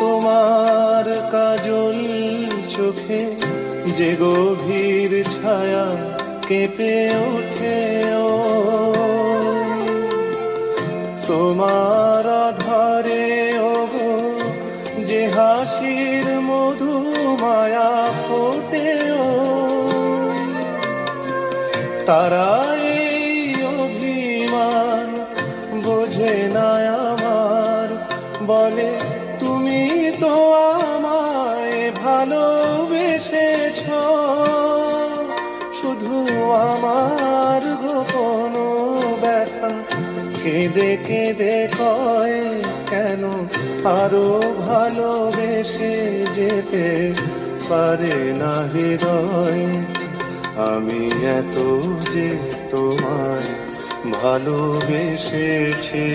তোমার কাজল চোখে যে গভীর ছায়া কেঁপে ওঠে, ও তোমার আধারে ওগো যে হাসির মধু মায়া ফোটে, ও তারাই অভিমান বোঝে না আমার, বলে তুমি তো আমায় ভালোবেসেছ, শুধু আমার গোপন ব্যথা কেঁদে কেঁদে কয় কেন আরো ভালোবেসে যেতে পারে না হৃদয়। আমি এত যে তোমায় ভালোবেসেছি।